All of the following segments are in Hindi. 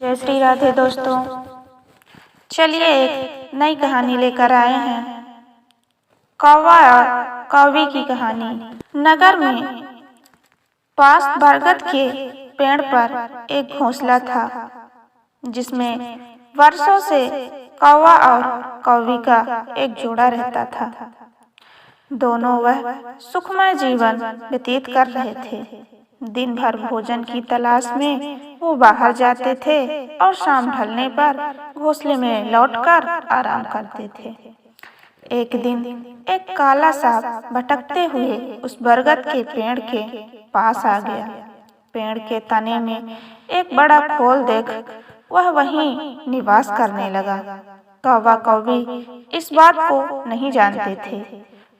जय श्री राधे दोस्तों। चलिए एक नई कहानी लेकर आए हैं, कौवा और कौवी की कहानी। नगर में पास बरगद के पेड़ पर एक घोंसला था, जिसमें वर्षों से कौवा और कौवी का एक जोड़ा रहता था। दोनों वह सुखमय जीवन व्यतीत कर रहे थे। दिन भर भोजन की तलाश में वो बाहर जाते थे और शाम ढलने पर घोंसले में लौटकर आराम करते थे। एक दिन एक काला सांप भटकते हुए उस बरगद के पेड़ के पास आ गया। पेड़ के तने में एक बड़ा खोल देख वह वहीं निवास करने लगा। कौवा कौवी इस बात को नहीं जानते थे,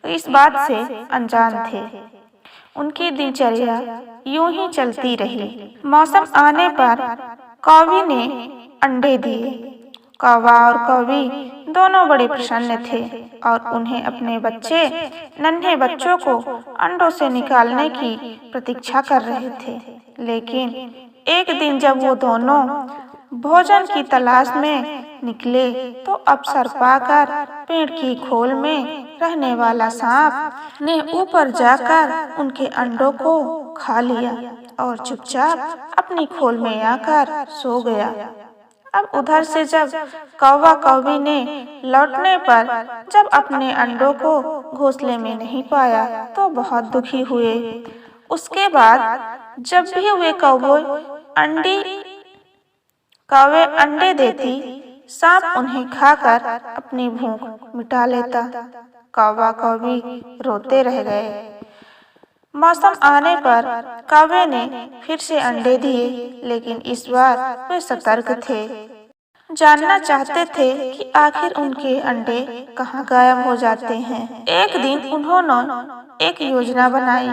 इस बात से अनजान थे। उनकी दिनचर्या यूं ही चलती रही। मौसम आने पर कौवी ने अंडे दिए। कौवा और कौवी दोनों बड़े प्रसन्न थे और उन्हें अपने नन्हे बच्चों को अंडों से निकालने की प्रतीक्षा कर रहे थे। लेकिन एक दिन जब वो दोनों भोजन की तलाश में निकले तो अवसर पाकर पेड़ की खोल में रहने वाला सांप ने ऊपर जाकर उनके अंडों को खा लिया और चुपचाप अपनी खोल में आकर सो गया। अब उधर से जब कौवा कौवी ने लौटने पर जब अपने अंडों को घोंसले में नहीं पाया तो बहुत दुखी हुए। उसके बाद जब भी वे कौवे अंडे देती, सांप उन्हें खाकर अपनी भूख मिटा लेता। कौवा कौवी रोते रह गए। मौसम आने पर कौवे ने फिर से अंडे दिए, लेकिन इस बार वे सतर्क थे। जानना चाहते थे कि आखिर उनके अंडे कहाँ गायब हो जाते हैं। एक दिन उन्होंने एक योजना बनाई।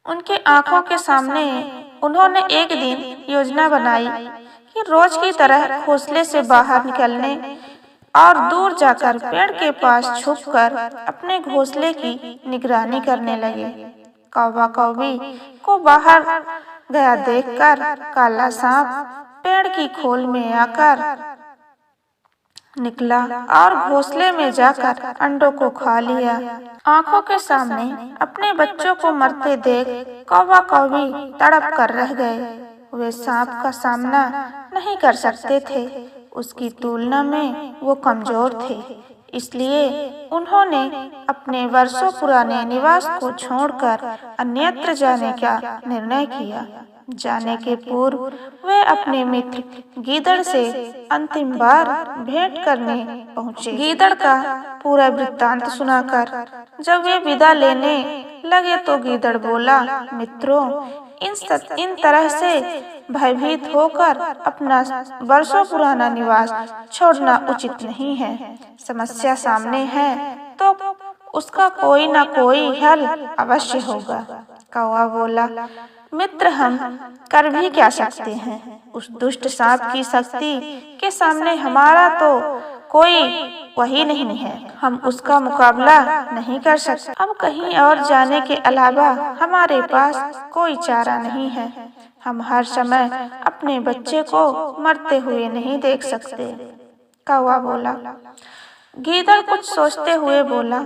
उनके आंखों के सामने उन्होंने एक दिन योजना बनाई कि रोज की तरह घोंसले से बाहर निकलने और दूर जाकर पेड़ के पास छुपकर अपने घोंसले की निगरानी करने लगे। कौवा कौवी को बाहर गया देखकर काला सांप पेड़ की खोल में आकर निकला और घोंसले में जाकर अंडों को खा लिया। आंखों के सामने अपने बच्चों को मरते देख कौवा कौवी तड़प कर रह गए। वे सांप का सामना नहीं कर सकते थे, उसकी तुलना में वो कमजोर थे। इसलिए उन्होंने अपने वर्षों पुराने निवास को छोड़कर अन्यत्र जाने का निर्णय किया। जाने के पूर्व वे अपने मित्र गीदड़ से अंतिम बार भेंट करने पहुंचे। गीदड़ का पूरा वृत्तांत सुनाकर जब वे विदा लेने लगे तो गीदड़ बोला, मित्रों, इन तरह से भयभीत होकर अपना वर्षों पुराना निवास छोड़ना उचित नहीं है। समस्या सामने है तो उसका कोई ना कोई हल अवश्य होगा। कौवा बोला, मित्र, हम कर भी क्या सकते हैं? उस दुष्ट सांप की शक्ति के सामने हमारा तो कोई वही नहीं है। हम उसका मुकाबला नहीं कर सकते। अब कहीं और जाने के अलावा हमारे पास कोई चारा नहीं है। हम हर समय अपने बच्चे को मरते हुए नहीं देख सकते। कौवा बोला। गीदड़ कुछ सोचते हुए बोला,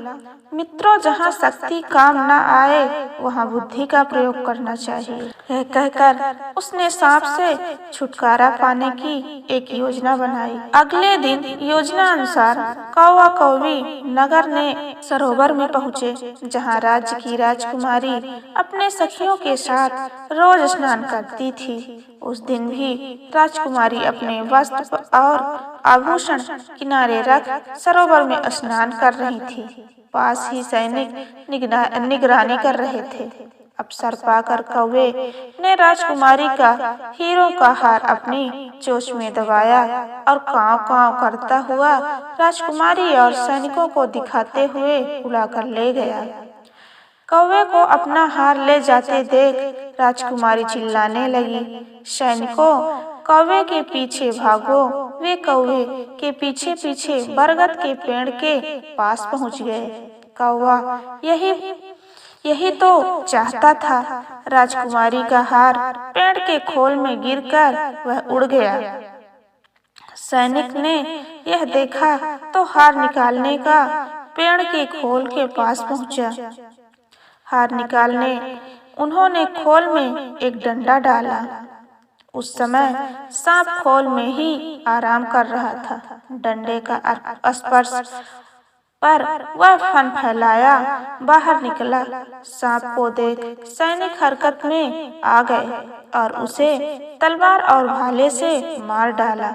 मित्रों, जहाँ शक्ति काम न आए वहाँ बुद्धि का प्रयोग करना चाहिए। यह कहकर उसने सांप से छुटकारा पाने की एक योजना बनाई। अगले दिन योजना अनुसार कौवा कौवी नगर ने सरोवर में पहुँचे, जहाँ राज्य की राजकुमारी अपने सखियों के साथ रोज स्नान करती थी। उस दिन भी राजकुमारी अपने वस्त्र और आभूषण किनारे रख सरोवर में स्नान कर रही थी। पास ही सैनिक निगरानी कर रहे थे। अवसर पाकर कौवे ने राजकुमारी का हीरों का हार अपनी चोंच में दबाया और कांव कांव करता हुआ राजकुमारी और सैनिकों को दिखाते हुए उड़ाकर ले गया। कौवे को अपना हार ले जाते देख राजकुमारी चिल्लाने लगी, सैनिकों, कौवे के पीछे भागो। वे कौवे के पीछे पीछे बरगद के पेड़ के पास पहुंच गए। कौवा यही तो चाहता था। राजकुमारी का हार पेड़ के खोल में गिरकर वह उड़ गया। सैनिक ने यह देखा तो हार निकालने का पेड़ के खोल के पास पहुंचा। हार निकालने उन्होंने खोल में एक डंडा डाला। उस समय सांप खोल में ही आराम कर रहा था। डंडे का स्पर्श पर वह फन फैलाया बाहर निकला। सांप को देख सैनिक हरकत में आ गए और उसे तलवार और भाले से मार डाला।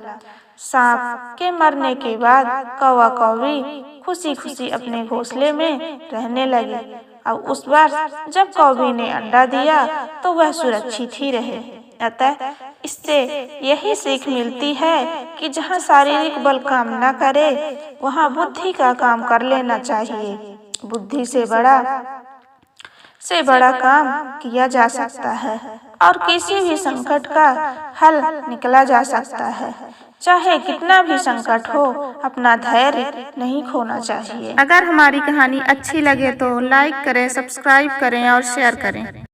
सांप के मरने के बाद कौवा कौवी खुशी खुशी अपने घोंसले में रहने लगे। अब उस बार जब कौवी ने अंडा दिया तो वह सुरक्षित ही रहे। अतः इससे यही सीख मिलती है कि जहाँ शारीरिक बल काम न करे वहाँ बुद्धि का काम कर लेना चाहिए। बुद्धि से बड़ा काम किया जा सकता है और किसी भी संकट का हल निकला जा सकता है। चाहे कितना भी संकट हो, अपना धैर्य नहीं खोना चाहिए। अगर हमारी कहानी अच्छी लगे तो लाइक करें, सब्सक्राइब करें और शेयर करें।